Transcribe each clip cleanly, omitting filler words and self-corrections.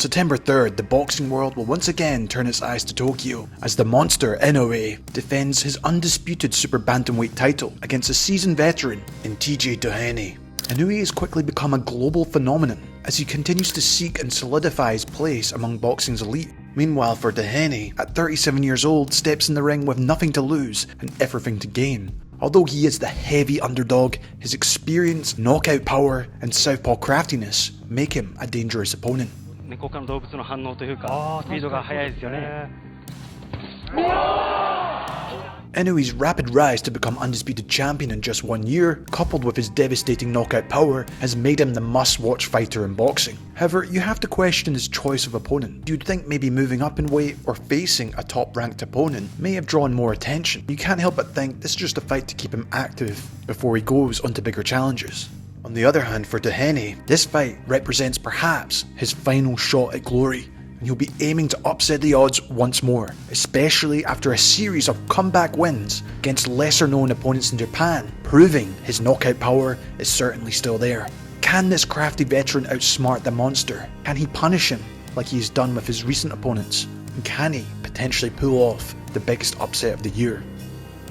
On September 3rd, the boxing world will once again turn its eyes to Tokyo as the monster Inoue defends his undisputed super bantamweight title against a seasoned veteran in TJ Doheny. Inoue has quickly become a global phenomenon as he continues to seek and solidify his place among boxing's elite. Meanwhile, for Doheny, at 37 years old, steps in the ring with nothing to lose and everything to gain. Although he is the heavy underdog, his experience, knockout power, and southpaw craftiness make him a dangerous opponent. Inoue's rapid rise to become undisputed champion in just 1 year, coupled with his devastating knockout power, has made him the must-watch fighter in boxing. However, you have to question his choice of opponent. You'd think maybe moving up in weight or facing a top-ranked opponent may have drawn more attention. You can't help but think this is just a fight to keep him active before he goes onto bigger challenges. On the other hand, for Doheny, this fight represents perhaps his final shot at glory, and he'll be aiming to upset the odds once more, especially after a series of comeback wins against lesser known opponents in Japan, proving his knockout power is certainly still there. Can this crafty veteran outsmart the monster? Can he punish him like he's done with his recent opponents? And can he potentially pull off the biggest upset of the year?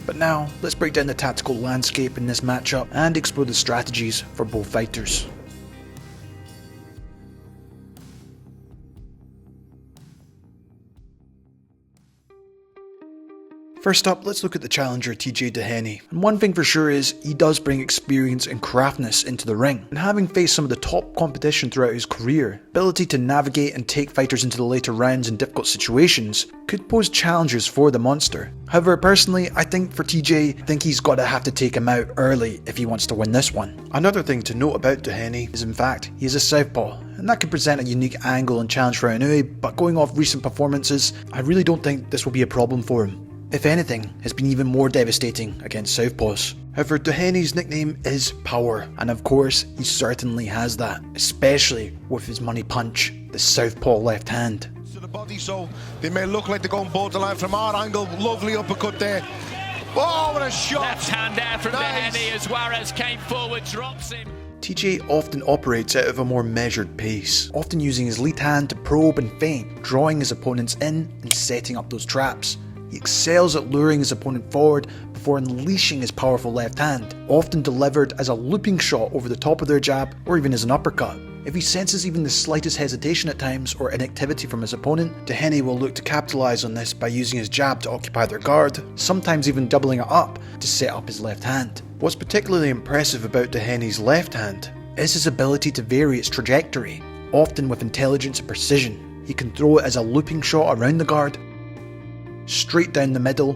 But now, let's break down the tactical landscape in this matchup and explore the strategies for both fighters. First up, let's look at the challenger TJ Doheny. And one thing for sure is, he does bring experience and craftness into the ring. And having faced some of the top competition throughout his career, ability to navigate and take fighters into the later rounds in difficult situations could pose challenges for the monster. However, personally, I think for TJ, he's got to have to take him out early if he wants to win this one. Another thing to note about Doheny is in fact, he is a southpaw, and that could present a unique angle and challenge for Inoue, but going off recent performances, I really don't think this will be a problem for him. If anything, has been even more devastating against southpaws. However, Doheny's nickname is Power, and of course, he certainly has that, especially with his money punch, the southpaw left hand. To the body, so they may look like they're going borderline from our angle. Lovely uppercut there. Oh, what a shot! Left hand there from Doheny as Juarez came forward, drops him. TJ often operates out of a more measured pace, often using his lead hand to probe and feint, drawing his opponents in and setting up those traps. He excels at luring his opponent forward before unleashing his powerful left hand, often delivered as a looping shot over the top of their jab or even as an uppercut. If he senses even the slightest hesitation at times or inactivity from his opponent, Doheny will look to capitalise on this by using his jab to occupy their guard, sometimes even doubling it up to set up his left hand. What's particularly impressive about Doheny's left hand is his ability to vary its trajectory, often with intelligence and precision. He can throw it as a looping shot around the guard, straight down the middle,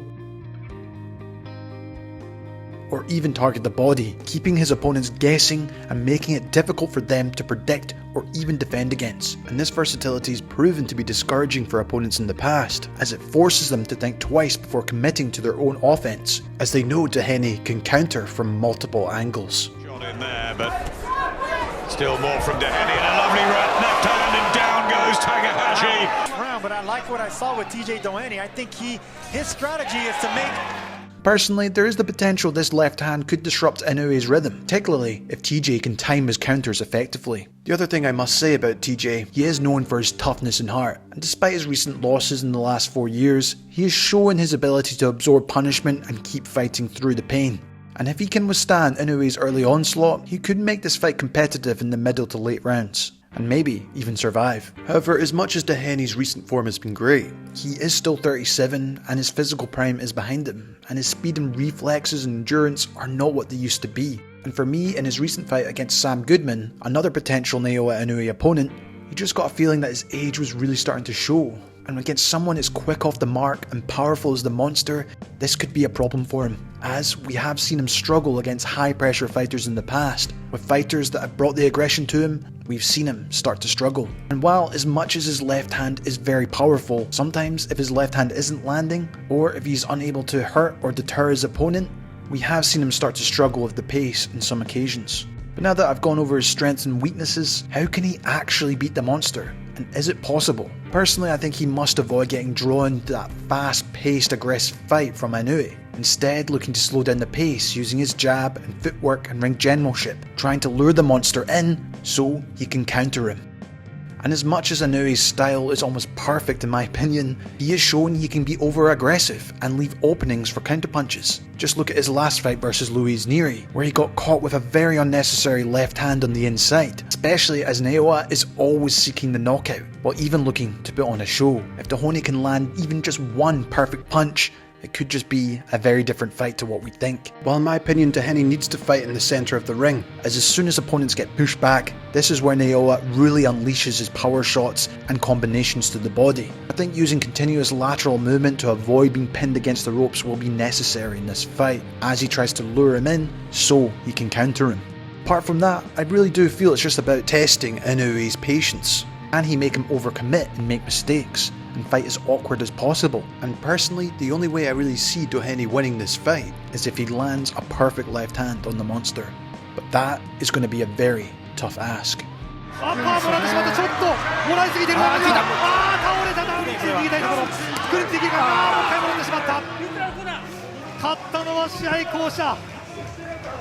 or even target the body, keeping his opponents guessing and making it difficult for them to predict or even defend against. And this versatility is proven to be discouraging for opponents in the past, as it forces them to think twice before committing to their own offense, as they know Doheny can counter from multiple angles. Shot in there, but still more from Doheny, and a lovely right left hand, and down goes Takahashi. But I like what I saw with TJ Doheny. I think his strategy is to make... Personally, there is the potential this left hand could disrupt Inoue's rhythm, particularly if TJ can time his counters effectively. The other thing I must say about TJ, he is known for his toughness and heart, and despite his recent losses in the last 4 years, he has shown his ability to absorb punishment and keep fighting through the pain. And if he can withstand Inoue's early onslaught, he could make this fight competitive in the middle to late rounds, and maybe even survive. However, as much as Doheny's recent form has been great, he is still 37 and his physical prime is behind him, and his speed and reflexes and endurance are not what they used to be. And for me, in his recent fight against Sam Goodman, another potential Naoya Inoue opponent, you just got a feeling that his age was really starting to show. And against someone as quick off the mark and powerful as the monster, this could be a problem for him, as we have seen him struggle against high pressure fighters in the past. With fighters that have brought the aggression to him, we've seen him start to struggle. And while as much as his left hand is very powerful, sometimes if his left hand isn't landing, or if he's unable to hurt or deter his opponent, we have seen him start to struggle with the pace on some occasions. But now that I've gone over his strengths and weaknesses, how can he actually beat the monster? And is it possible? Personally, I think he must avoid getting drawn to that fast-paced, aggressive fight from Inoue, instead looking to slow down the pace using his jab and footwork and ring generalship, trying to lure the monster in so he can counter him. And as much as Inoue's style is almost perfect in my opinion, he has shown he can be over-aggressive and leave openings for counterpunches. Just look at his last fight versus Luis Nery, where he got caught with a very unnecessary left hand on the inside, especially as Naoya is always seeking the knockout, while even looking to put on a show. If Doheny can land even just one perfect punch, it could just be a very different fight to what we think. Well, in my opinion, Doheny needs to fight in the centre of the ring, as soon as opponents get pushed back, this is where Naoya really unleashes his power shots and combinations to the body. I think using continuous lateral movement to avoid being pinned against the ropes will be necessary in this fight, as he tries to lure him in so he can counter him. Apart from that, I really do feel it's just about testing Inoue's patience. Can he make him overcommit and make mistakes, and fight as awkward as possible? And personally, the only way I really see Doheny winning this fight is if he lands a perfect left hand on the monster. But that is going to be a very tough ask.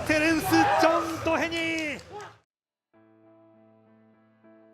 テレウス・ジョン・ドヘニー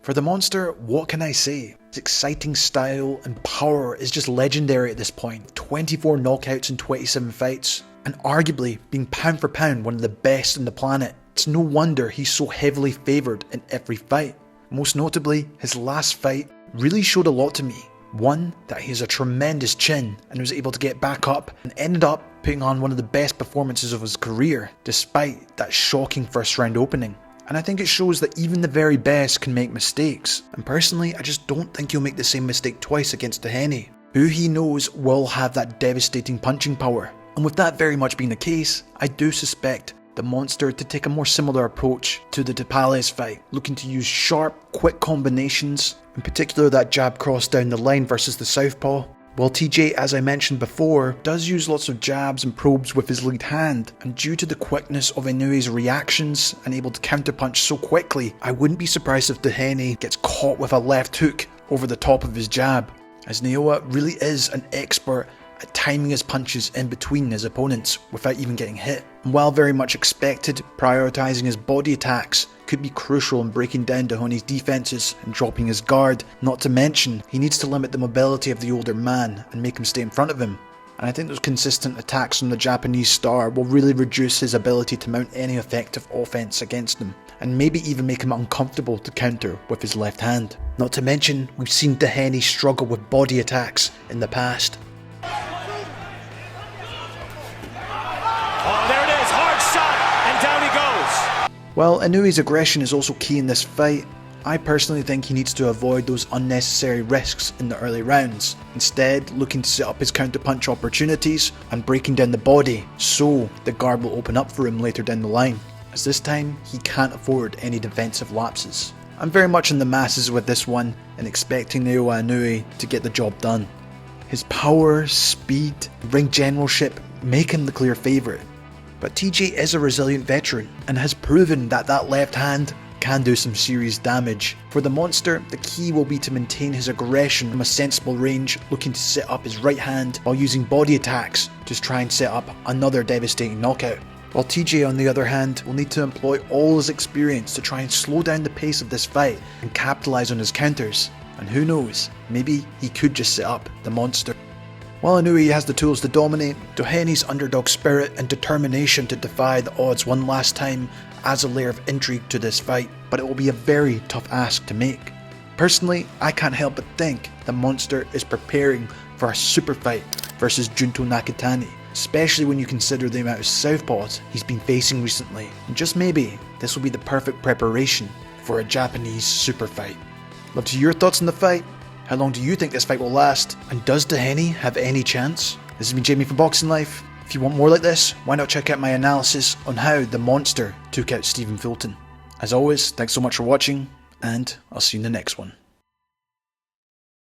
For the monster, what can I say? His exciting style and power is just legendary at this point. 24 knockouts in 27 fights, and arguably being pound for pound one of the best on the planet. It's no wonder he's so heavily favoured in every fight. Most notably, his last fight really showed a lot to me. One, that he has a tremendous chin and was able to get back up and ended up putting on one of the best performances of his career, despite that shocking first round opening. And I think it shows that even the very best can make mistakes. And personally, I just don't think he'll make the same mistake twice against Doheny, who he knows will have that devastating punching power. And with that very much being the case, I do suspect the monster to take a more similar approach to the Tapales fight, looking to use sharp, quick combinations, in particular that jab cross down the line versus the southpaw. While TJ, as I mentioned before, does use lots of jabs and probes with his lead hand, and due to the quickness of Inoue's reactions and able to counterpunch so quickly, I wouldn't be surprised if Doheny gets caught with a left hook over the top of his jab, as Naoya really is an expert at timing his punches in between his opponents without even getting hit. And while very much expected, prioritising his body attacks could be crucial in breaking down Doheny's defences and dropping his guard, not to mention he needs to limit the mobility of the older man and make him stay in front of him. And I think those consistent attacks from the Japanese star will really reduce his ability to mount any effective offense against him, and maybe even make him uncomfortable to counter with his left hand. Not to mention, we've seen Doheny struggle with body attacks in the past. While Inoue's aggression is also key in this fight, I personally think he needs to avoid those unnecessary risks in the early rounds, instead looking to set up his counterpunch opportunities and breaking down the body so the guard will open up for him later down the line, as this time he can't afford any defensive lapses. I'm very much in the masses with this one and expecting Naoya Inoue to get the job done. His power, speed, ring generalship make him the clear favourite. But TJ is a resilient veteran and has proven that that left hand can do some serious damage. For the monster, the key will be to maintain his aggression from a sensible range, looking to set up his right hand while using body attacks to try and set up another devastating knockout. While TJ on the other hand will need to employ all his experience to try and slow down the pace of this fight and capitalise on his counters. And who knows, maybe he could just set up the monster. While Inoue has the tools to dominate, Doheny's underdog spirit and determination to defy the odds one last time adds a layer of intrigue to this fight, but it will be a very tough ask to make. Personally, I can't help but think the monster is preparing for a super fight versus Junto Nakatani, especially when you consider the amount of southpaws he's been facing recently, and just maybe this will be the perfect preparation for a Japanese super fight. Love to hear your thoughts on the fight. How long do you think this fight will last? And does Doheny have any chance? This has been Jamie from Boxing Life. If you want more like this, why not check out my analysis on how the monster took out Stephen Fulton. As always, thanks so much for watching, and I'll see you in the next one.